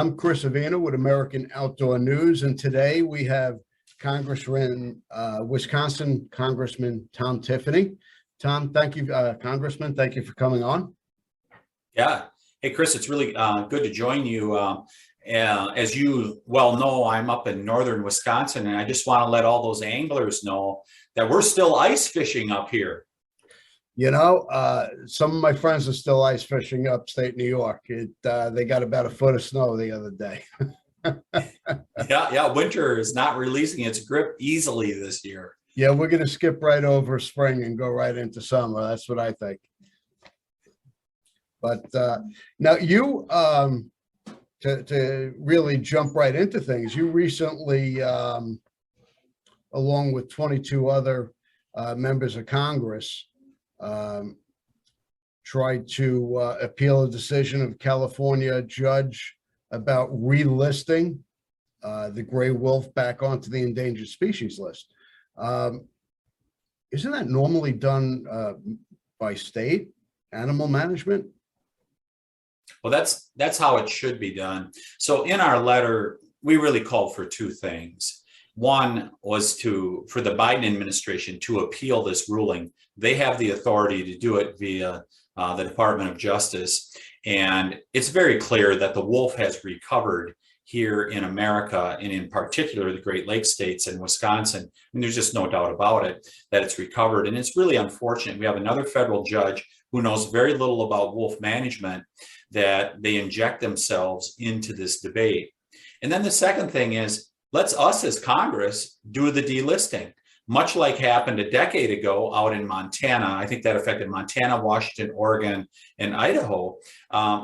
I'm Chris Avina with American Outdoor News, and today we have Wisconsin Congressman Tom Tiffany. Tom, thank you, Congressman. Thank you for coming on. Yeah. Hey, Chris, it's really good to join you. As you well know, I'm up in northern Wisconsin, and I just want to let all those anglers know that we're still ice fishing up here. You know, some of my friends are still ice fishing upstate New York. They got about a foot of snow the other day. Yeah, winter is not releasing its grip easily this year. Yeah, we're going to skip right over spring and go right into summer. That's what I think. But now you, to really jump right into things, you recently, along with 22 other members of Congress, tried to appeal a decision of California judge about relisting the gray wolf back onto the endangered species list. Isn't that normally done by state animal management? Well, that's how it should be done. So in our letter, we really called for two things. One was for the Biden administration to appeal this ruling. They have the authority to do it via the Department of Justice. And it's very clear that the wolf has recovered here in America, and in particular, the Great Lakes states and Wisconsin. And there's just no doubt about it that it's recovered. And it's really unfortunate. We have another federal judge who knows very little about wolf management, that they inject themselves into this debate. And then the second thing is, let's us as Congress do the delisting, much like happened a decade ago out in Montana. I think that affected Montana, Washington, Oregon, and Idaho,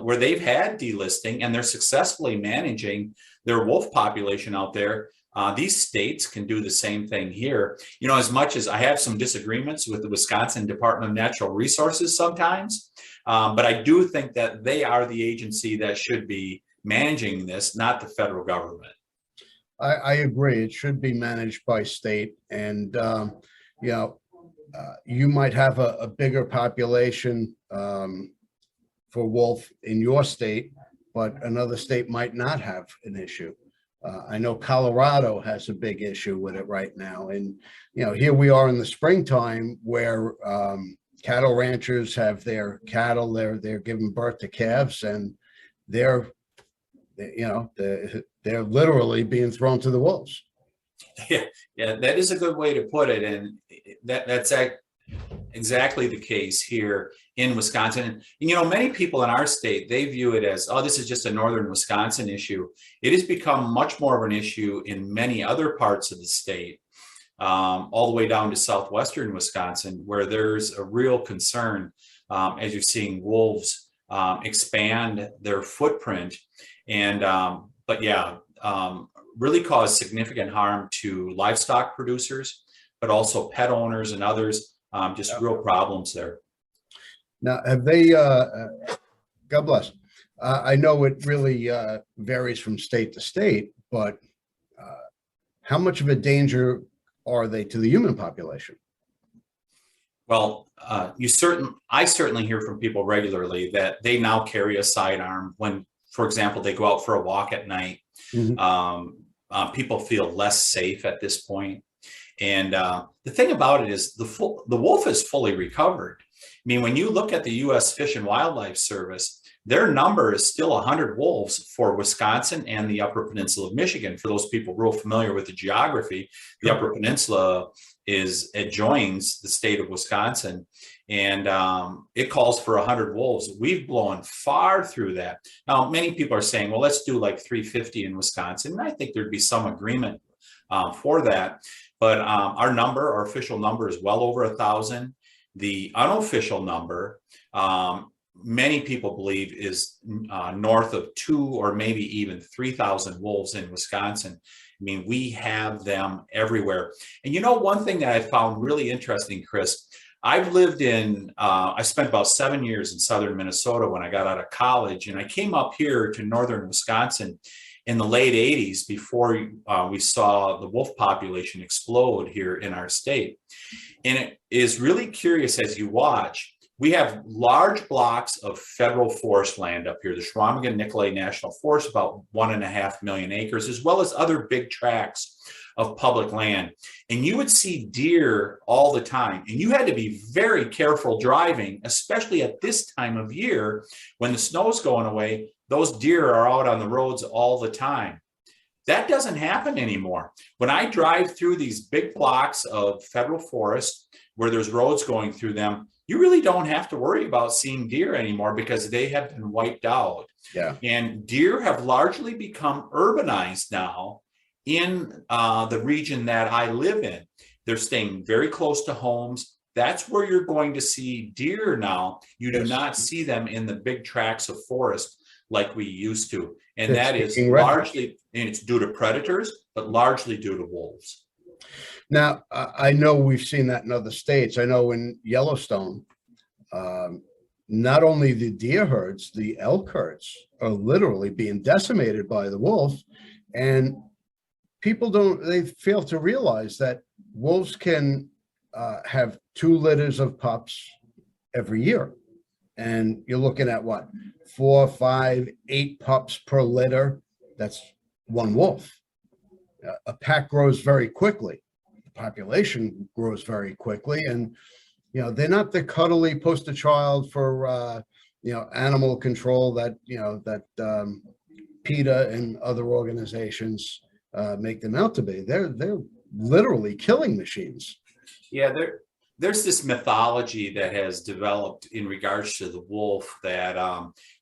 where they've had delisting and they're successfully managing their wolf population out there. These states can do the same thing here. You know, as much as I have some disagreements with the Wisconsin Department of Natural Resources sometimes, but I do think that they are the agency that should be managing this, not the federal government. I agree. It should be managed by state, and you might have a bigger population for wolf in your state, but another state might not have an issue. I know Colorado has a big issue with it right now, and here we are in the springtime where cattle ranchers have their cattle. They're giving birth to calves, and they're literally being thrown to the wolves. Yeah, that is a good way to put it, and that's exactly the case here in Wisconsin. And many people in our state, they view it as, oh, this is just a northern Wisconsin issue. It has become much more of an issue in many other parts of the state, all the way down to southwestern Wisconsin, where there's a real concern as you're seeing wolves expand their footprint. And really cause significant harm to livestock producers, but also pet owners and others. Just real problems there. Now, have they? God bless. I know it really varies from state to state, but how much of a danger are they to the human population? Well, I certainly hear from people regularly that they now carry a sidearm when, for example, they go out for a walk at night. Mm-hmm. People feel less safe at this point. And the thing about it is the wolf is fully recovered. I mean, when you look at the U.S. Fish and Wildlife Service, their number is still 100 wolves for Wisconsin and the Upper Peninsula of Michigan. For those people real familiar with the geography, the Upper Peninsula adjoins the state of Wisconsin, and it calls for 100 wolves. We've blown far through that. Now, many people are saying, well, let's do like 350 in Wisconsin. And I think there'd be some agreement for that. But our official number is well over 1,000. The unofficial number, many people believe, is north of 2,000 or maybe even 3,000 wolves in Wisconsin. I mean, we have them everywhere. And one thing that I found really interesting, Chris, I spent about 7 years in southern Minnesota when I got out of college, and I came up here to northern Wisconsin in the late 80s before we saw the wolf population explode here in our state. And it is really curious as you watch, We have large blocks of federal forest land up here, the Chequamegon-Nicolet National Forest, about 1.5 million acres, as well as other big tracts of public land. And you would see deer all the time. And you had to be very careful driving, especially at this time of year when the snow's going away. Those deer are out on the roads all the time. That doesn't happen anymore. When I drive through these big blocks of federal forest where there's roads going through them, you really don't have to worry about seeing deer anymore because they have been wiped out. Yeah. And deer have largely become urbanized now in the region that I live in. They're staying very close to homes. That's where you're going to see deer now. You do not see them in the big tracts of forest like we used to. And that is largely, and it's due to predators, but largely due to wolves. Now, I know we've seen that in other states. I know in Yellowstone, not only the deer herds, the elk herds are literally being decimated by the wolves. And people they fail to realize that wolves can have 2 litters of pups every year. And you're looking at what, 4, 5, 8 pups per litter. That's one wolf. A pack grows very quickly. The population grows very quickly. And, they're not the cuddly poster child for, animal control that, that PETA and other organizations make them out to be. They're literally killing machines. Yeah, there's this mythology that has developed in regards to the wolf that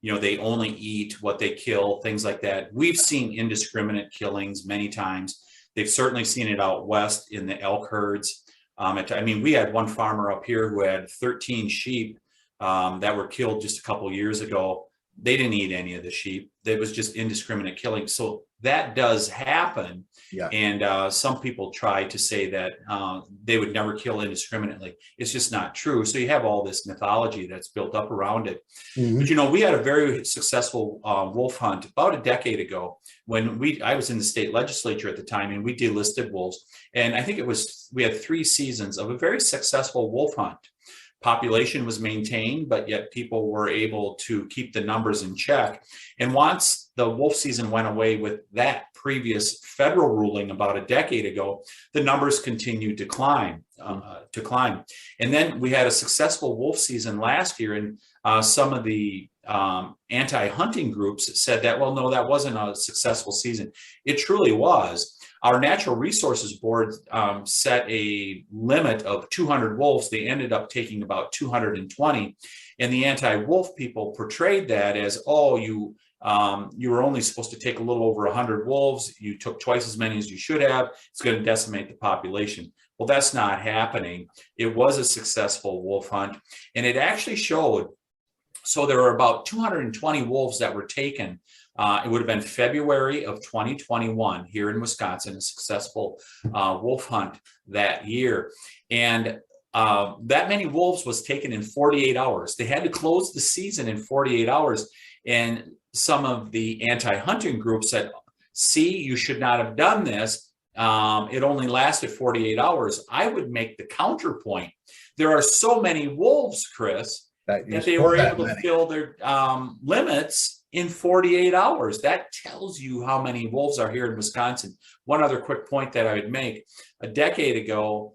they only eat what they kill, things like that. We've seen indiscriminate killings many times. They've certainly seen it out west in the elk herds. We had one farmer up here who had 13 sheep that were killed just a couple of years ago. They didn't eat any of the sheep. It was just indiscriminate killing. So that does happen. Yeah. And some people try to say that they would never kill indiscriminately. It's just not true. So you have all this mythology that's built up around it. Mm-hmm. But we had a very successful wolf hunt about a decade ago when I was in the state legislature at the time, and we delisted wolves. And I think we had 3 seasons of a very successful wolf hunt. Population was maintained, but yet people were able to keep the numbers in check. And once the wolf season went away with that previous federal ruling about a decade ago, the numbers continued to climb. And then we had a successful wolf season last year, and some of the anti-hunting groups said that, well, no, that wasn't a successful season. It truly was. Our Natural Resources Board set a limit of 200 wolves. They ended up taking about 220. And the anti-wolf people portrayed that as, you were only supposed to take a little over 100 wolves. You took twice as many as you should have. It's going to decimate the population. Well, that's not happening. It was a successful wolf hunt. And it actually showed, so there were about 220 wolves that were taken. It would have been February of 2021 here in Wisconsin, a successful wolf hunt that year. And that many wolves was taken in 48 hours. They had to close the season in 48 hours. And some of the anti-hunting groups said, see, you should not have done this. It only lasted 48 hours. I would make the counterpoint. There are so many wolves, Chris, that they were able to fill their limits in 48 hours. That tells you how many wolves are here in Wisconsin. One other quick point that I would make, a decade ago,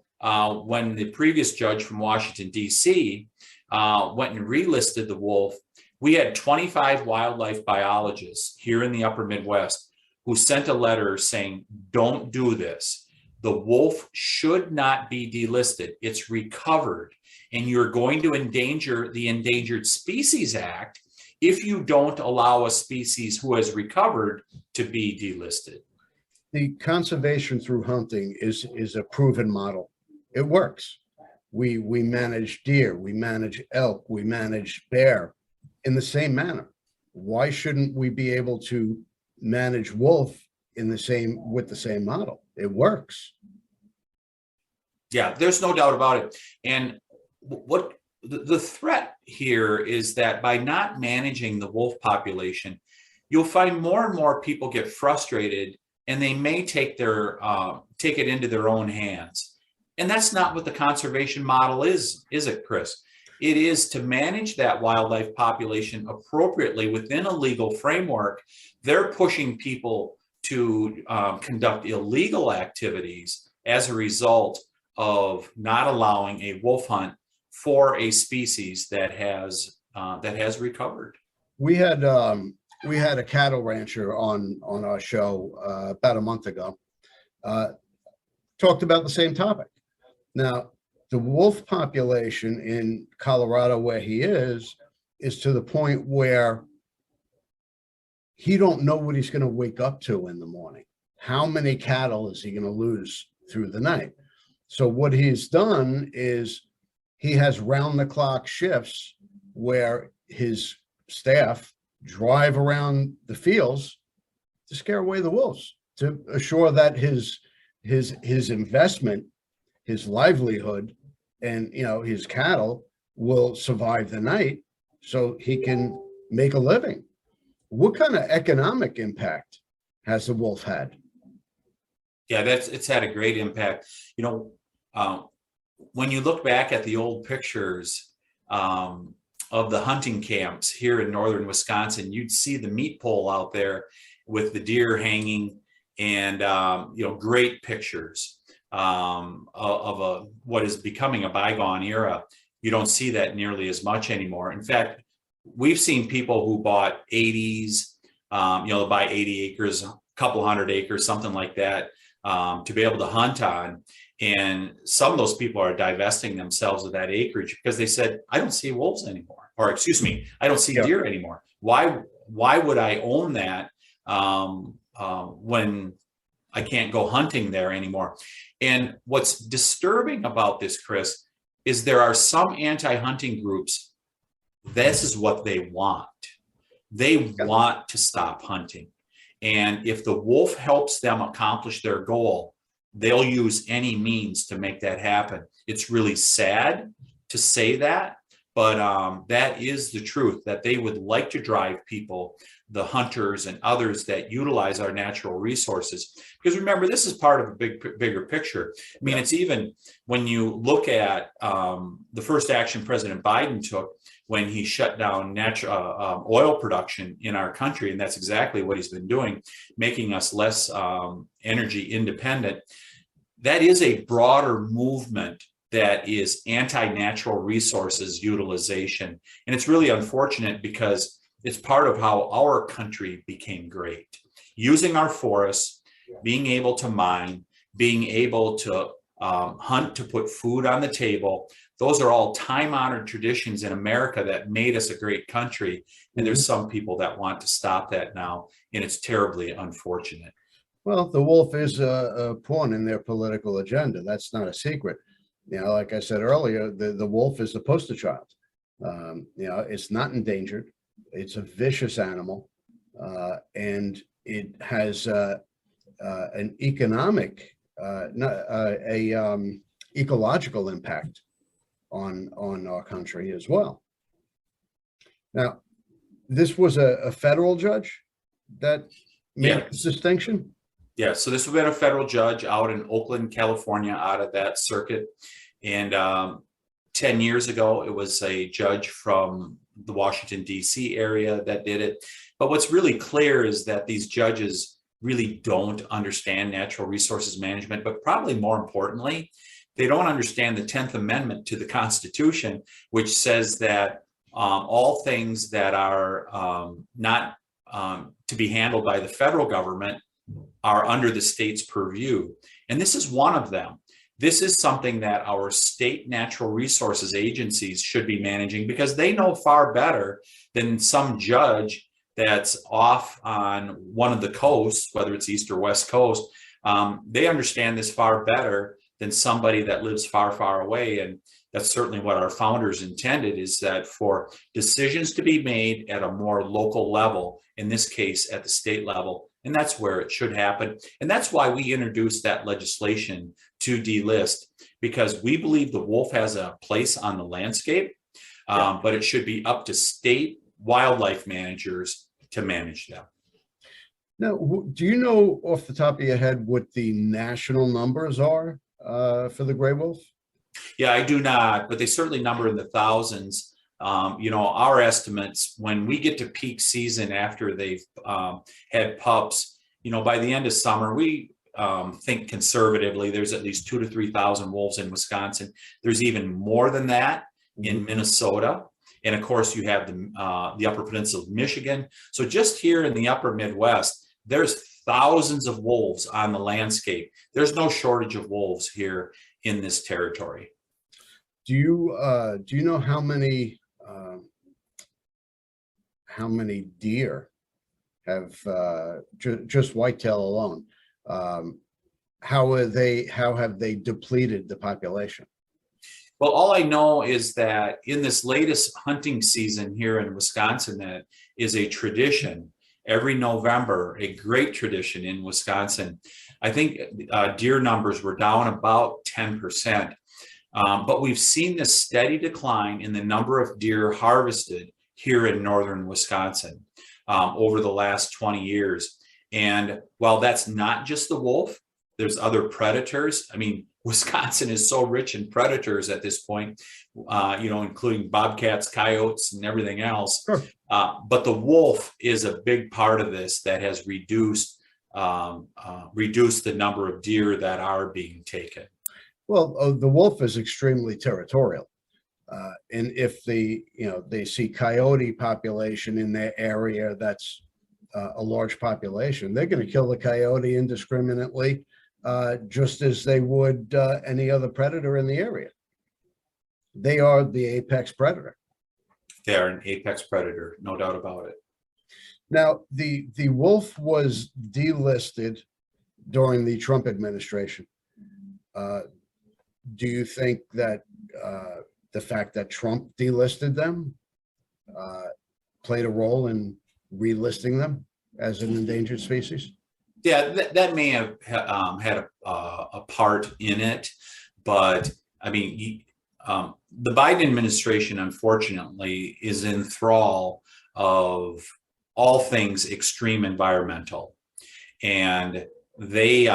when the previous judge from Washington, D.C. Went and relisted the wolf, we had 25 wildlife biologists here in the upper Midwest who sent a letter saying, don't do this. The wolf should not be delisted. It's recovered. And you're going to endanger the Endangered Species Act if you don't allow a species who has recovered to be delisted. The conservation through hunting is a proven model. It works. We manage deer, we manage elk, we manage bear in the same manner. Why shouldn't we be able to manage wolf with the same model? It works. Yeah, there's no doubt about it. And what the threat here is that by not managing the wolf population, you'll find more and more people get frustrated, and they may take it into their own hands. And that's not what the conservation model is it, Chris? It is to manage that wildlife population appropriately within a legal framework. They're pushing people to conduct illegal activities as a result of not allowing a wolf hunt for a species that has recovered. We had a cattle rancher on our show about a month ago. Talked about the same topic. Now, the wolf population in Colorado, where he is to the point where he don't know what he's going to wake up to in the morning. How many cattle is he going to lose through the night? So what he's done is he has round-the-clock shifts where his staff drive around the fields to scare away the wolves, to assure that his investment, his livelihood, and his cattle will survive the night so he can make a living. What kind of economic impact has the wolf had? Yeah, it's had a great impact. When you look back at the old pictures of the hunting camps here in northern Wisconsin, you'd see the meat pole out there with the deer hanging, and great pictures of what is becoming a bygone era. You don't see that nearly as much anymore. In fact, we've seen people who bought 80s, they'll buy 80 acres, a couple hundred acres, something like that, to be able to hunt on. And some of those people are divesting themselves of that acreage because they said, I don't see wolves anymore, or excuse me, I don't see deer anymore. Why would I own that when I can't go hunting there anymore? And what's disturbing about this, Chris, is there are some anti-hunting groups. This is what they want. They want to stop hunting. And if the wolf helps them accomplish their goal, they'll use any means to make that happen. It's really sad to say that, but that is the truth, that they would like to drive people, the hunters and others that utilize our natural resources. Because remember, this is part of a bigger picture. I mean, it's even when you look at the first action President Biden took when he shut down natural oil production in our country, and that's exactly what he's been doing, making us less energy independent. That is a broader movement that is anti-natural resources utilization. And it's really unfortunate because it's part of how our country became great. Using our forests, being able to mine, being able to hunt to put food on the table. Those are all time-honored traditions in America that made us a great country. And there's some people that want to stop that now, and it's terribly unfortunate. Well, the wolf is a pawn in their political agenda. That's not a secret. Like I said earlier, the wolf is the poster child. It's not endangered. It's a vicious animal, and it has an economic, ecological impact on our country as well. Now, this was a federal judge that made this distinction? Yeah, so this would have been a federal judge out in Oakland, California, out of that circuit. And 10 years ago, it was a judge from the Washington, D.C. area that did it. But what's really clear is that these judges really don't understand natural resources management, but probably more importantly, they don't understand the 10th Amendment to the Constitution, which says that all things that are not to be handled by the federal government are under the state's purview. And this is one of them. This is something that our state natural resources agencies should be managing because they know far better than some judge that's off on one of the coasts, whether it's East or West Coast. They understand this far better than somebody that lives far, far away. And that's certainly what our founders intended, is that for decisions to be made at a more local level, in this case at the state level, and that's where it should happen. And that's why we introduced that legislation to delist, because we believe the wolf has a place on the landscape, but it should be up to state wildlife managers to manage them. Now, do you know off the top of your head what the national numbers are for the gray wolf? Yeah, I do not, but they certainly number in the thousands. Our estimates when we get to peak season after they've had pups, by the end of summer, we think conservatively there's at least 2 to 3,000 wolves in Wisconsin. There's even more than that in Minnesota. And of course, you have the Upper Peninsula of Michigan. So just here in the Upper Midwest, there's thousands of wolves on the landscape. There's no shortage of wolves here in this territory. Do you know how many deer have just whitetail alone? How have they depleted the population? Well, all I know is that in this latest hunting season here in Wisconsin, that is a tradition every November, a great tradition in Wisconsin. I think deer numbers were down about 10%, but we've seen this steady decline in the number of deer harvested here in northern Wisconsin over the last 20 years. And while that's not just the wolf, there's other predators. I mean, Wisconsin is so rich in predators at this point, including bobcats, coyotes, and everything else. Sure. But the wolf is a big part of this that has reduced the number of deer that are being taken. Well, the wolf is extremely territorial. And if they see coyote population in their area, that's a large population, they're going to kill the coyote indiscriminately, just as they would any other predator in the area. They are the apex predator. They are an apex predator, no doubt about it. Now, the wolf was delisted during the Trump administration. Do you think that the fact that Trump delisted them played a role in relisting them as an endangered species? Yeah, that may have had a part in it, but I mean, the Biden administration, unfortunately, is in thrall of all things extreme environmental, and they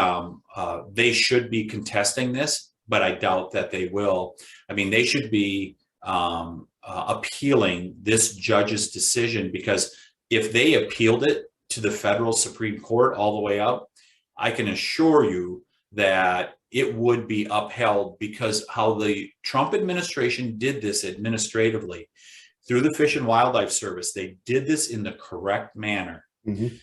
should be contesting this, but I doubt that they will. I mean, they should be appealing this judge's decision, because if they appealed it to the federal Supreme Court all the way up, I can assure you that it would be upheld, because how the Trump administration did this administratively through the Fish and Wildlife Service, they did this in the correct manner. Mm-hmm.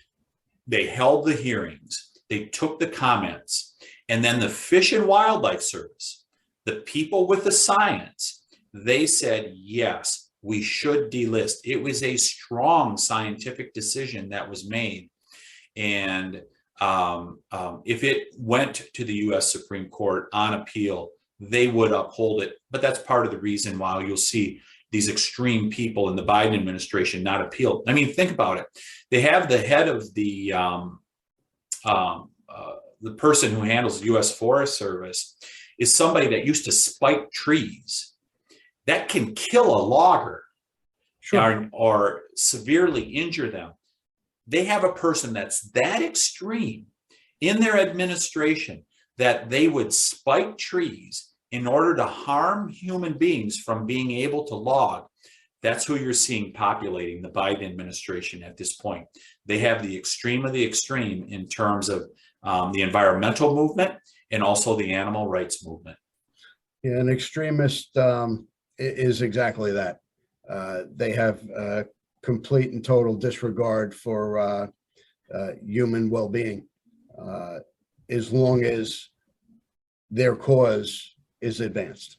They held the hearings, they took the comments, and then the Fish and Wildlife Service, the people with the science, they said, yes, we should delist. It was a strong scientific decision that was made. And if it went to the U.S. Supreme Court on appeal, they would uphold it. But that's part of the reason why you'll see these extreme people in the Biden administration not appeal. I mean, think about it. They have the head of the person who handles the U.S. Forest Service is somebody that used to spike trees. That can kill a logger. Sure. or severely injure them. They have a person that's that extreme in their administration that they would spike trees in order to harm human beings from being able to log. That's who you're seeing populating the Biden administration at this point. They have the extreme of the extreme in terms of the environmental movement and also the animal rights movement. Yeah, an extremist is exactly that. They have complete and total disregard for human well-being, as long as their cause is advanced.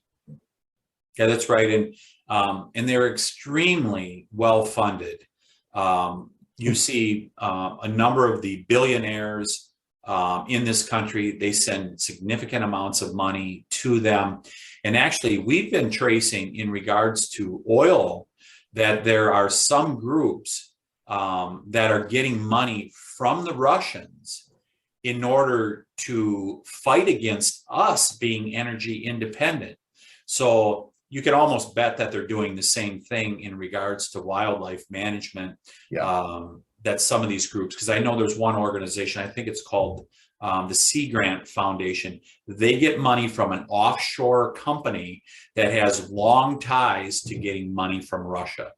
Yeah, that's right, and they're extremely well funded. You see a number of the billionaires in this country, they send significant amounts of money to them. And actually, we've been tracing in regards to oil that there are some groups that are getting money from the Russians in order to fight against us being energy independent. So you can almost bet that they're doing the same thing in regards to wildlife management. Yeah. That some of these groups, because I know there's one organization, I think it's called the Sea Grant Foundation, they get money from an offshore company that has long ties to getting money from Russia.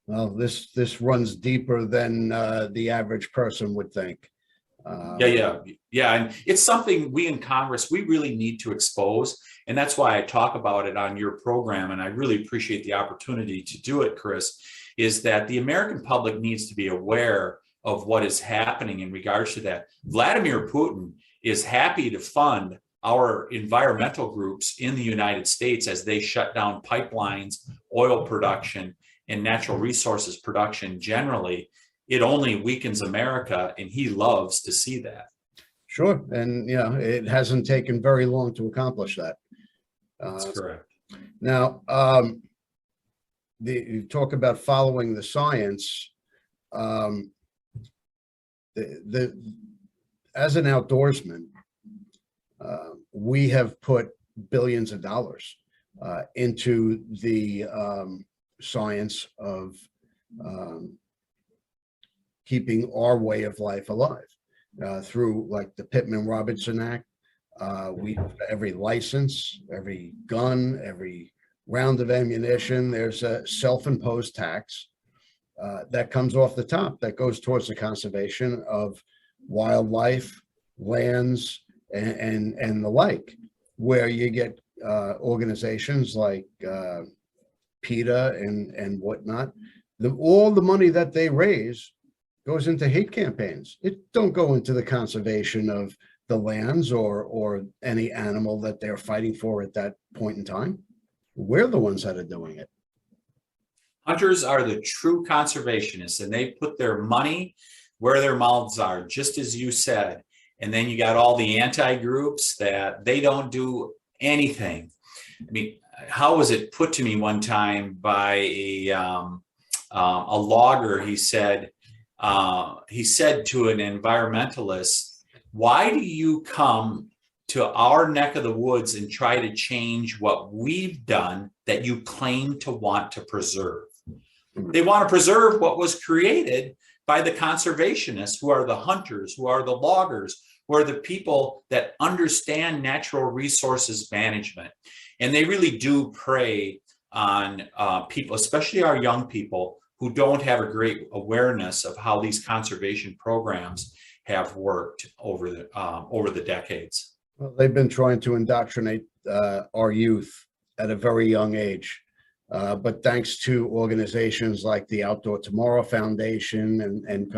Well, this runs deeper than the average person would think. Yeah. And it's something we in Congress, we really need to expose. And that's why I talk about it on your program. And I really appreciate the opportunity to do it, Chris, is that the American public needs to be aware of what is happening in regards to that. Vladimir Putin is happy to fund our environmental groups in the United States as they shut down pipelines, oil production, and natural resources production generally. It only weakens America, and he loves to see that. Sure. And, it hasn't taken very long to accomplish that. That's correct. Now, you talk about following the science. As an outdoorsman, we have put billions of dollars into the science of keeping our way of life alive through like the Pittman-Robertson Act. Every license, every gun, every round of ammunition, there's a self-imposed tax that comes off the top that goes towards the conservation of wildlife, lands, and the like, where you get organizations like PETA and whatnot. All the money that they raise goes into hate campaigns. It don't go into the conservation of the lands or any animal that they're fighting for at that point in time. We're the ones that are doing it. Hunters are the true conservationists, and they put their money where their mouths are, just as you said. And then you got all the anti-groups that they don't do anything. I mean, how was it put to me one time by a logger? He said to an environmentalist, "Why do you come to our neck of the woods and try to change what we've done that you claim to want to preserve?" They want to preserve what was created by the conservationists, who are the hunters, who are the loggers, who are the people that understand natural resources management. And they really do prey on people, especially our young people, who don't have a great awareness of how these conservation programs have worked over the decades. Well, they've been trying to indoctrinate our youth at a very young age. But thanks to organizations like the Outdoor Tomorrow Foundation and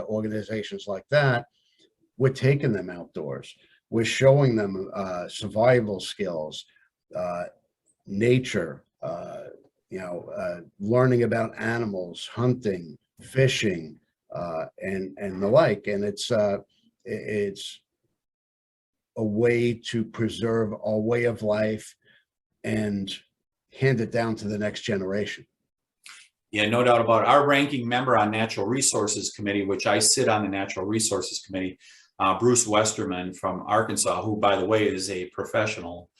organizations like that, we're taking them outdoors. We're showing them survival skills, nature, learning about animals, hunting, fishing, and the like. And it's a way to preserve our way of life and hand it down to the next generation. Yeah, no doubt about it. Our ranking member on Natural Resources Committee, which I sit on the Natural Resources Committee, Bruce Westerman from Arkansas, who, by the way, is a professional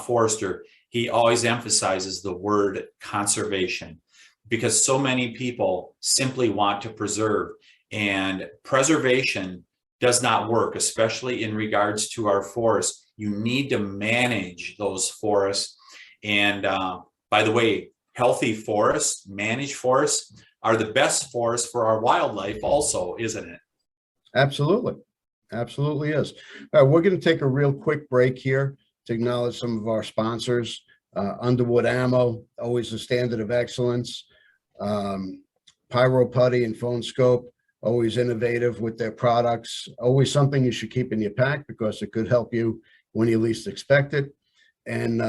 forester, he always emphasizes the word conservation, because so many people simply want to preserve, and preservation does not work, especially in regards to our forests. You need to manage those forests. And by the way, healthy forests, managed forests, are the best forests for our wildlife also, isn't it? Absolutely. Absolutely is. All right, we're going to take a real quick break here to acknowledge some of our sponsors. Underwood Ammo, always a standard of excellence. Pyro Putty and Phone Scope, always innovative with their products. Always something you should keep in your pack because it could help you when you least expect it. And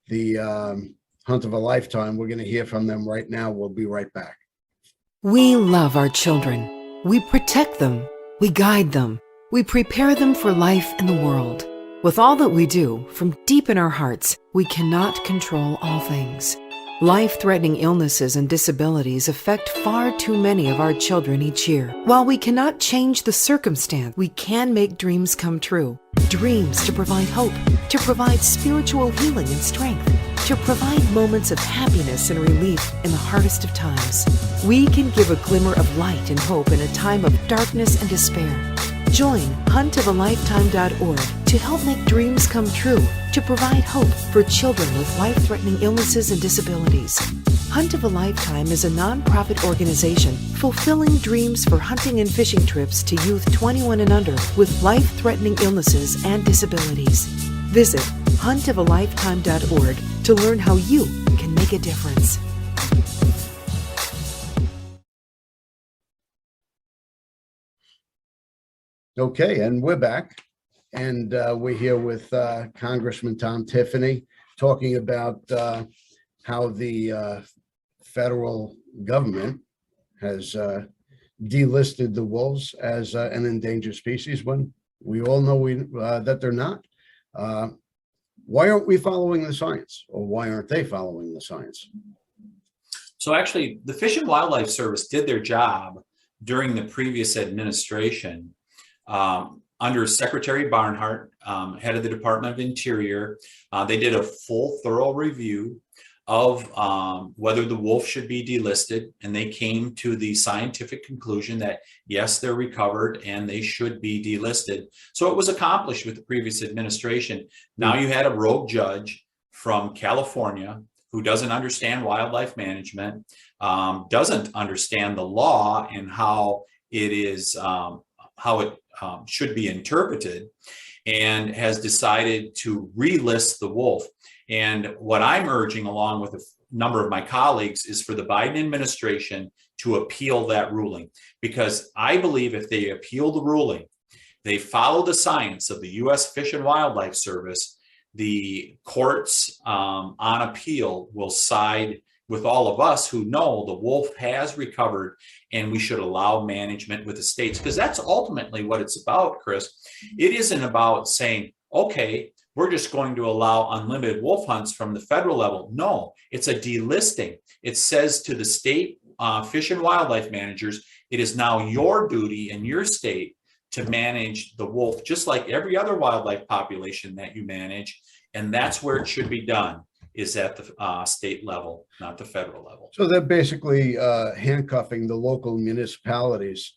the Hunt of a Lifetime, we're going to hear from them right now. We'll be right back. We love our children. We protect them. We guide them. We prepare them for life in the world. With all that we do, from deep in our hearts, we cannot control all things. Life-threatening illnesses and disabilities affect far too many of our children each year. While we cannot change the circumstance, we can make dreams come true. Dreams to provide hope, to provide spiritual healing and strength, to provide moments of happiness and relief in the hardest of times. We can give a glimmer of light and hope in a time of darkness and despair. Join huntofalifetime.org to help make dreams come true, to provide hope for children with life-threatening illnesses and disabilities. Hunt of a Lifetime is a nonprofit organization fulfilling dreams for hunting and fishing trips to youth 21 and under with life-threatening illnesses and disabilities. Visit huntofalifetime.org to learn how you can make a difference. Okay, and we're back. And we're here with Congressman Tom Tiffany talking about how the federal government has delisted the wolves as an endangered species when we all know that they're not. Why aren't we following the science, or why aren't they following the science? So actually, the Fish and Wildlife Service did their job during the previous administration. Under Secretary Barnhart, head of the Department of Interior, they did a full, thorough review of whether the wolf should be delisted, and they came to the scientific conclusion that yes, they're recovered and they should be delisted. So it was accomplished with the previous administration. Now you had a rogue judge from California who doesn't understand wildlife management, doesn't understand the law and how it is, should be interpreted, and has decided to relist the wolf. And what I'm urging, along with a number of my colleagues, is for the Biden administration to appeal that ruling, because I believe if they appeal the ruling, they follow the science of the U.S. Fish and Wildlife Service, the courts on appeal will side with all of us who know the wolf has recovered, and we should allow management with the states, because that's ultimately what it's about, Chris. It isn't about saying, okay, we're just going to allow unlimited wolf hunts from the federal level. No, it's a delisting. It says to the state fish and wildlife managers, it is now your duty in your state to manage the wolf, just like every other wildlife population that you manage. And that's where it should be done, is at the state level, not the federal level. So they're basically handcuffing the local municipalities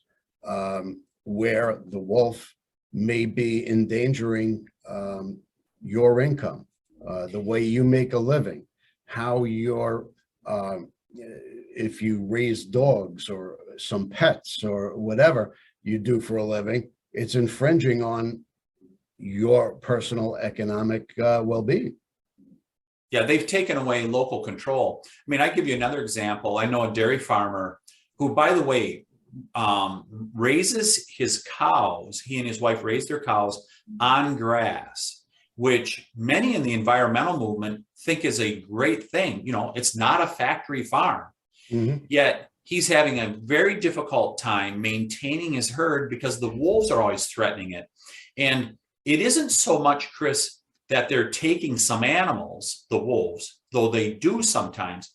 where the wolf may be endangering your income, the way you make a living, how you're, if you raise dogs or some pets or whatever you do for a living, it's infringing on your personal economic well-being. Yeah, they've taken away local control. I mean, I give you another example. I know a dairy farmer who, by the way, raises his cows. He and his wife raise their cows on grass, which many in the environmental movement think is a great thing. You know, it's not a factory farm. Mm-hmm. Yet he's having a very difficult time maintaining his herd because the wolves are always threatening it. And it isn't so much, Chris, that they're taking some animals, the wolves, though they do sometimes.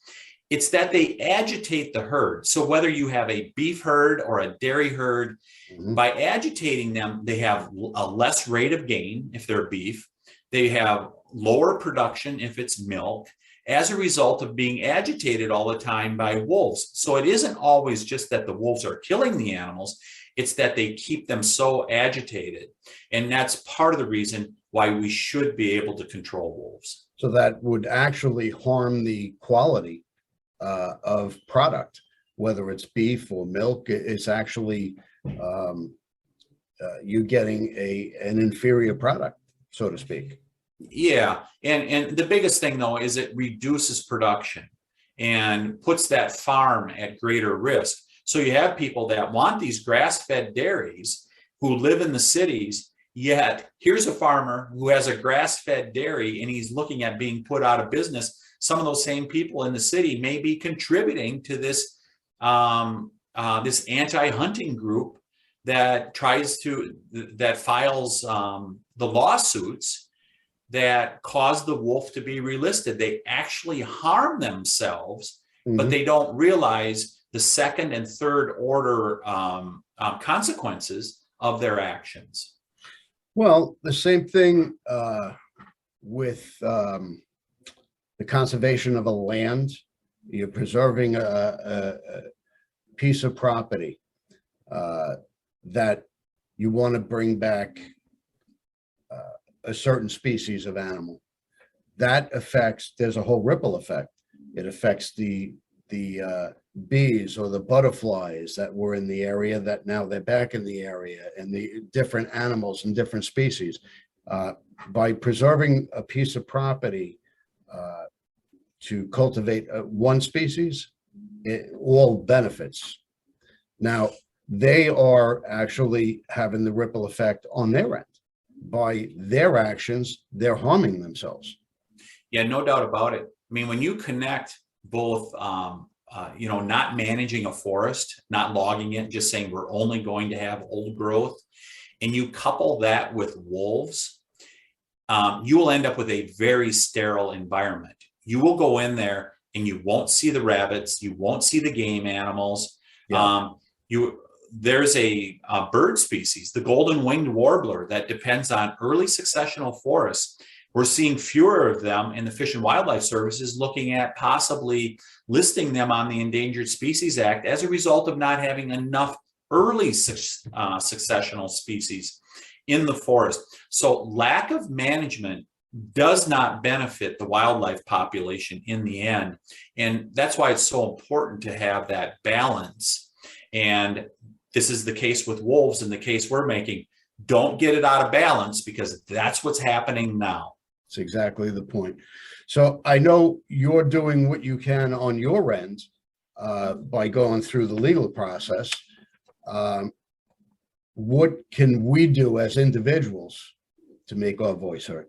It's that they agitate the herd. So whether you have a beef herd or a dairy herd, mm-hmm. by agitating them, they have a less rate of gain if they're beef. They have lower production if it's milk, as a result of being agitated all the time by wolves. So it isn't always just that the wolves are killing the animals, it's that they keep them so agitated. And that's part of the reason why we should be able to control wolves. So that would actually harm the quality of product, whether it's beef or milk. It's actually you getting an inferior product, so to speak. Yeah, and the biggest thing though is it reduces production and puts that farm at greater risk. So you have people that want these grass-fed dairies who live in the cities, yet here's a farmer who has a grass-fed dairy and he's looking at being put out of business. Some of those same people in the city may be contributing to this this anti-hunting group that files the lawsuits that cause the wolf to be relisted. They actually harm themselves, mm-hmm. but they don't realize the second and third order consequences of their actions. Well, the same thing with the conservation of a land. You're preserving a piece of property that you want to bring back a certain species of animal. That affects, there's a whole ripple effect. It affects the bees or the butterflies that were in the area that now they're back in the area, and the different animals and different species. By preserving a piece of property to cultivate one species, it all benefits. Now, they are actually having the ripple effect on their end. By their actions, they're harming themselves. Yeah, no doubt about it. I mean, when you connect both, not managing a forest, not logging it, just saying we're only going to have old growth, and you couple that with wolves, you will end up with a very sterile environment. You will go in there and you won't see the rabbits, you won't see the game animals. Yeah. There's a bird species, the golden winged warbler, that depends on early successional forests. We're seeing fewer of them, and the Fish and Wildlife Service is looking at possibly listing them on the Endangered Species Act as a result of not having enough early successional species in the forest. So lack of management does not benefit the wildlife population in the end. And that's why it's so important to have that balance. And this is the case with wolves, and the case we're making. Don't get it out of balance, because that's what's happening now. That's exactly the point. So I know you're doing what you can on your end by going through the legal process. What can we do as individuals to make our voice heard?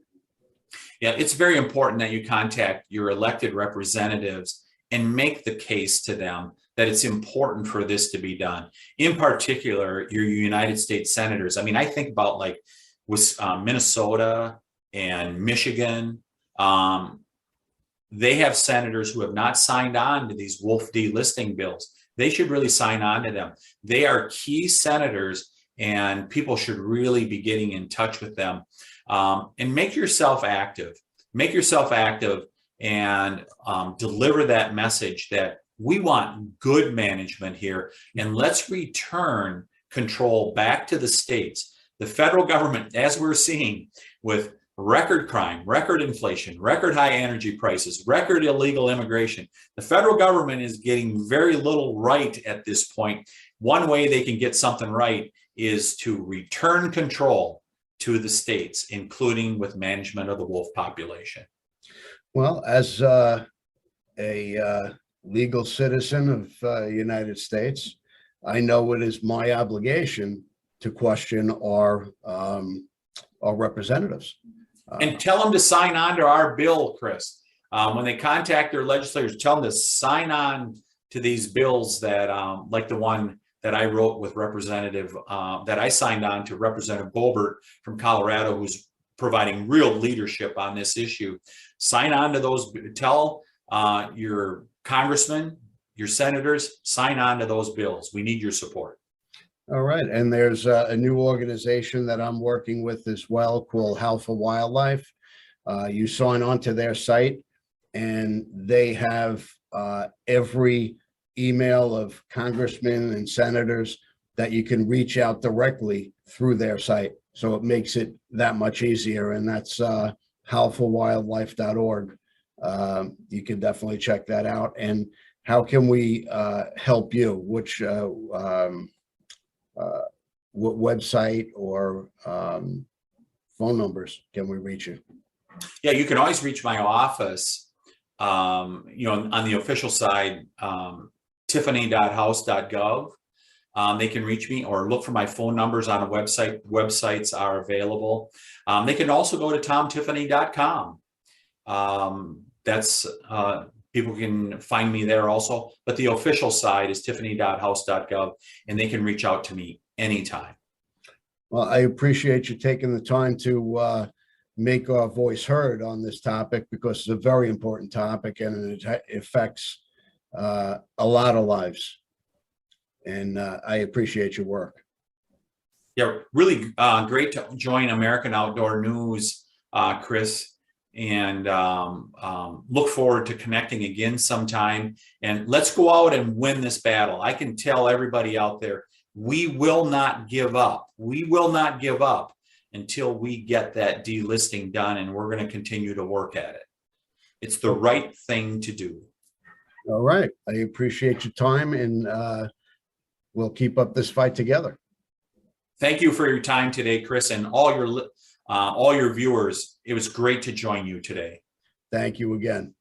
Yeah, it's very important that you contact your elected representatives and make the case to them that it's important for this to be done. In particular, your United States senators. I mean, I think about like with Minnesota and Michigan. They have senators who have not signed on to these wolf delisting bills. They should really sign on to them. They are key senators, and people should really be getting in touch with them. And make yourself active. Make yourself active and deliver that message that we want good management here, and let's return control back to the states. The federal government, as we're seeing with record crime, record inflation, record high energy prices, record illegal immigration, the federal government is getting very little right at this point. One way they can get something right is to return control to the states, including with management of the wolf population. Well, as a legal citizen of the United States, I know it is my obligation to question our representatives. And tell them to sign on to our bill, Chris. When they contact their legislators, tell them to sign on to these bills that, like the one that I wrote with that I signed on to Representative Boebert from Colorado, who's providing real leadership on this issue. Sign on to those. Tell your congressmen, your senators, sign on to those bills. We need your support. All right. And there's a new organization that I'm working with as well called Health for Wildlife. You sign on to their site, and they have every email of congressmen and senators that you can reach out directly through their site. So it makes it that much easier. And that's healthforwildlife.org. You can definitely check that out. And how can we help you? Which what website or phone numbers can we reach you? Yeah, you can always reach my office, on the official side, tiffany.house.gov. They can reach me, or look for my phone numbers on a website. Websites are available. They can also go to tomtiffany.com. That's people can find me there also, but the official side is tiffany.house.gov, and they can reach out to me anytime. Well, I appreciate you taking the time to make our voice heard on this topic, because it's a very important topic, and it affects a lot of lives. And I appreciate your work. Yeah, really great to join American Outdoor News, Chris. And look forward to connecting again sometime. And let's go out and win this battle. I can tell everybody out there, We will not give up. We will not give up until we get that delisting done, and we're going to continue to work at it. It's the right thing to do. All right. I appreciate your time, and we'll keep up this fight together. Thank you for your time today, Chris, and all your viewers. It was great to join you today. Thank you again.